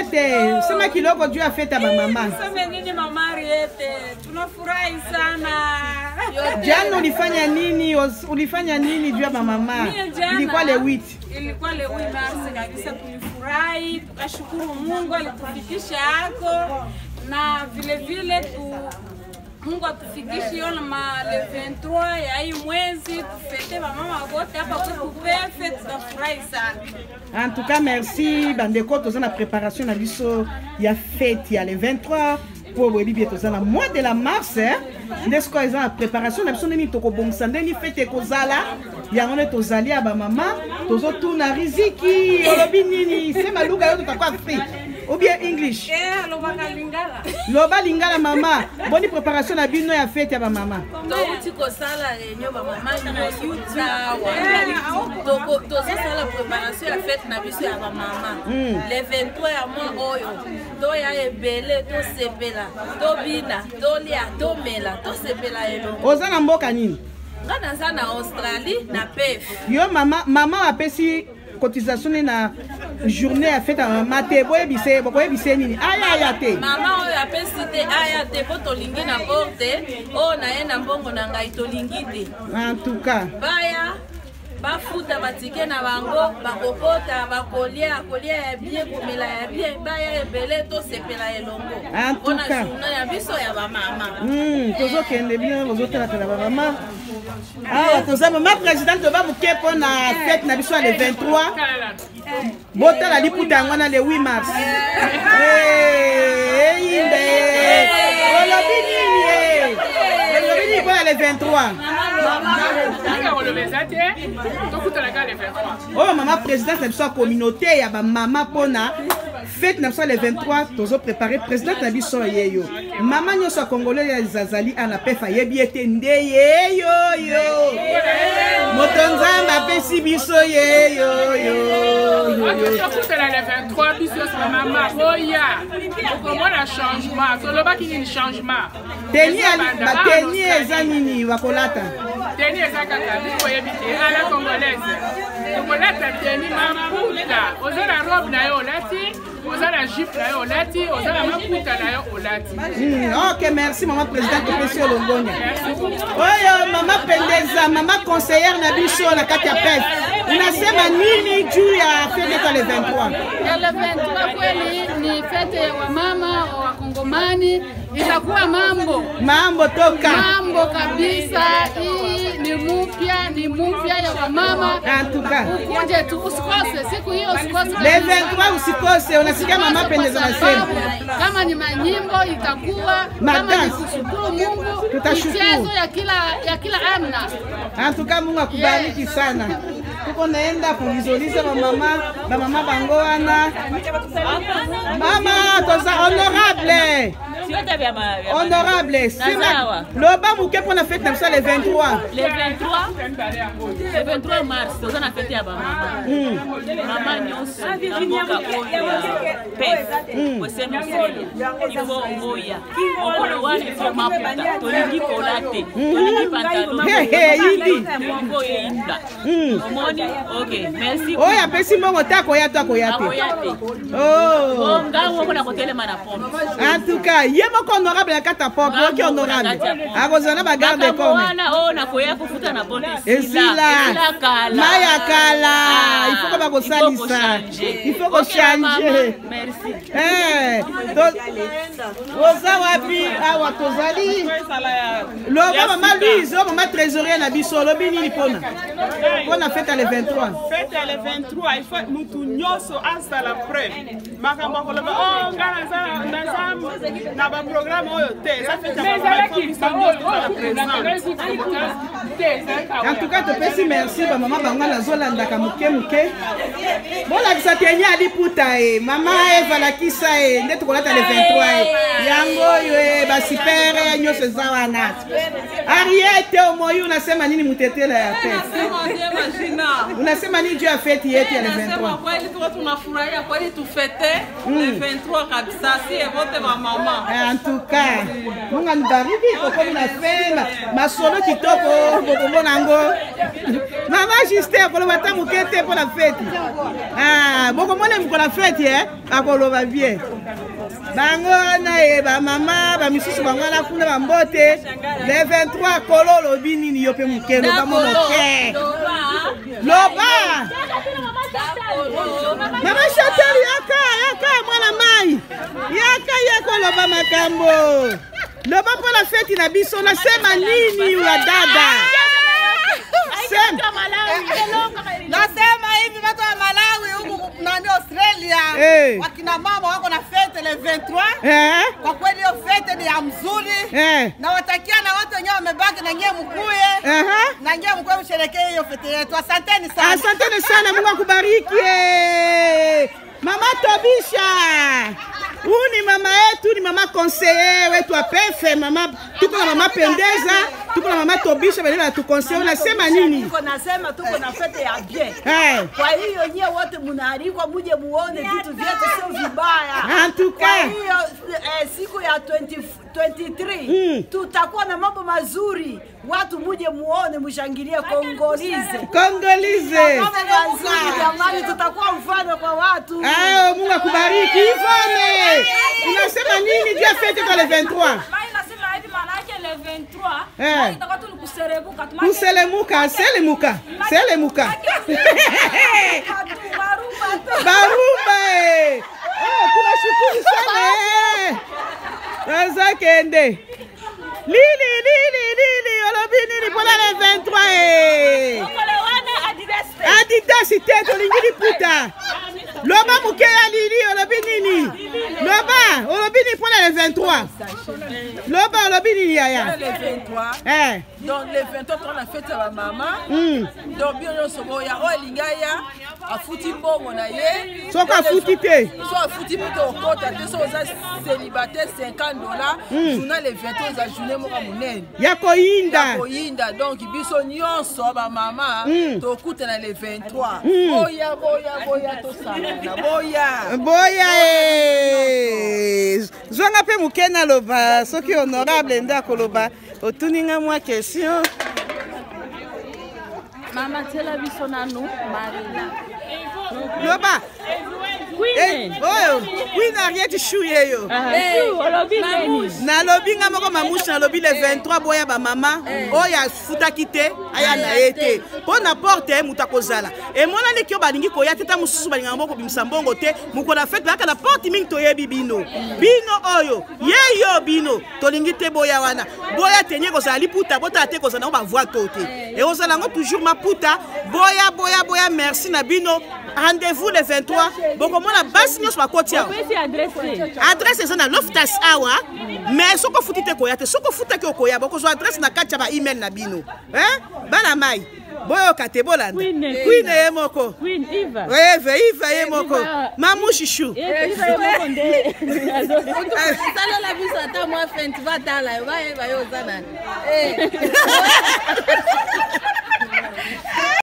Henriette, sema kiloko juu ya fete ya mama. Sema nini mama Henriette? Tunafurahi sana. Jana ulifanya nini? Ulifanya nini juu ya mama? Ilikuwa le 8. Ilikuwa le 8 Mars kabisa, tulifurahi, tukashukuru Mungu alitufikisha hako na vile vile Mungu atufikishe yona le 23 ya hii mwezi tufete mama wote hapa kwetu pefe, tutafurahi sana. En tout cas, merci bandeko, toza na préparation na biso ya fête ya le 23 pour webi toza na mois de la mars, ndesko eza na préparation na biso nini tokobongisa ndeni fête kozala yango ne tozali ya ba mama tozo tuna riziki olobi nini sema lugha yote tutakuwa free ou bien English? Loba lingala mama. Bonne préparation na bino ya fête ya ba mama. Tokuti kosala réunion ba mama nyonso tawa. Tozo sala préparation ya fête na biso ya ba mama. Le 23 ya mois oyo. Toya ebele to sepela. Tobina, tolia, tomela, to sepela elongo. Oza na mboka nini? Ngana za na Australie na PEF. Yo mama apesi cotisation na journée à fête à maman te boyebise nini aya te mama oyo apesi te aya te po tolingi na porte o na ye na mbongo na ngai tolingi te en tout cas baya bafuta batike na bango bakokota bakolia ya bien komela ya bien baya ebele to sepela elongo en tout cas na biso ya ba mama tozo kende bien tozo tala ba mama toza mama présidente va muke pour na fête na biso le 23 bota la liputa yango na le 8 mars olobi nini pour le 23 oh maman présidente na biso communauté ya ba mama pona fête na biso le 23 tozo préparer présidente na biso yeyo mama nyoso congolais ya zazali ana pefa yebi ete nde yeyo moto nzamba pesi biso yeyo le 23 biso mama oya okomona changement toloba kini changement teni eza nini wakolata teni eza kaka biko yebi te ala congolaise tokolata teni maputa oza na robe na yo olati oza na jupe na yo olati oza na maputa na yo olati. Ok, merci maman présidente pesi olongonya oyo mama pendeza mama conseillère na biso na kati ya PEF unasema nini juu ya fête le 23? Ya le 23 kweli ni fete ya wamama wa Kongomani, itakuwa mambo toka mambo kabisa. Hii ni mpya ya wamama. En tout cas ukuje tu usikose siku hiyo, usikose le 23 usikose. Unasikia mama pendeza nasema kama ni manyimbo itakuwa, kama ni kushukuru Mungu, michezo ya kila amna. En tout cas Mungu akubariki sana. Tuko naenda kuizoliza ba mama bango wana mama toza honorable loba muke pour la fête le 23 le 23 mars toza na fête ya ba mama mama nyonso na mboka oyo PEF osema ifo oya okolo wani ifo maputa tolingi kolate tolingi pantalon ifo yinda omoni. Ok, merci. Oh, ya pesi mongo tako ya te. Oh, ngawo ko na kotelema na pombe. En tout cas, ye moko honorable kata pombe, ok honorable. Akozana ba garde corps. Oh, na koya kufuta na bonne esila kala. Maya kala. Il faut que ba kosalisa. Il faut ko changer. Merci. Oza wapi awa tozali. Loba mama Louise, mama trésorier na biso lobi nini pona. Pona fête le 23. Fête le 23, il faut nous tous à la preuve. Makamba koloba oh ngana na ba programme oyote ça fait en tout cas te pesi merci ba mama bango na zolanda ka muke bona kisatenya aliputa mama Eva la kisa nde tukolata le 23 yango yo ba super nyoso zawana Ariete omoyo unasema nini mutetela ya pesa unasema nini juu ya fête yetu ya le 23 kweli tunafurahia kweli tufete le 23 kabisa si wote wa mama. En tout cas Mungu anibariki kwa na fema masolo kitoko bokombo nango mama juste pour le matin mukete pour la fête bokombo ne pour la fête bakoloba bien bango wana ye bamama bamisusu bango wana kuna bambote le 23 kolo lobi nini yo mpe moke loba mo moke loba mama Chantal yaka mwana mai yaka loba makambo loba mpona feti na biso nasema nini ya dada nasema hivi watu wa Malawi huku nani Australia wakina mama wako na fete le 23 kwa kweli hiyo fete ni ya mzuri na watakia na watu wenyewe wamebaki na nyie mkuye na nyie mkuye msherekee hiyo fete yetu. Asanteni sana, Mungu akubariki. Mama Tobisha huu ni mama yetu, ni mama conseiller wetu apefe. Mama tuko na mama Pendeza, tuko na mama Tobisha bali tu conseiller. Unasema nini? Nasema tuko na fete ya bien. Kwa hiyo nyie wote mnaalikwa muje muone vitu vyetu sio vibaya. Antuka. Kwa hiyo siku ya 23 tutakuwa na mambo mazuri. Watu muje muone mshangilie Kongolize. Jamani tutakuwa mfano kwa watu. Mungu akubariki. Ivone. Unasema nini dia fete kwa le 23? Selemuka. Barumba. Tunashukuru sana. Sasa kende. Lili olobi nini pour le 23 Adidas tete olingili puta. Loba muke ya Lili olobi nini? Loba olobi ni pour le 23. Loba olobi nini yaya? Le 23. Donc le 23 on a fête à maman. Donc bien on se voit lingaya afuti bongo na ye. Soka afuti te. So afuti poto kota te so za célibataire $50. Journal le 23 za journée mo munene. Yako yinda. Donc biso nyonso ba mama to kuta na le 23. Boya to sala. Boya Zwanga pe mukena loba soki honorable nda koloba otuninga mwa question. Mama tela biso nanu Marina. Loba. Queen Ariette chouye yo. Na lobi nga moko mamusha na lobi le 23 boya ba mama oya futa kite aya na ete. Po na porte muta kozala. E mona ni kyo balingi koya teta mususu balinga mboko bimisa mbongo te muko na fete baka na porte mingi toyebi bino. Bino oyo yeyo bino tolingi te boya wana. Boya tenye kozala liputa bota te kozala ba voix tote. E ozala ngo toujours maputa boya merci na bino. Rendez-vous le 23. Bon, comment la base nous soit côté. Adresse c'est na Loftas Awa. Mais soko futite koyate, soko futake koya, boko so adresse na kacha ba email na bino. Bana mai. Boyo kate bolanda. Queen Emoko. Queen Eva. Eva Emoko. Mamu Chichou. Sala la biso ata moi fenti va tala, va yo zana.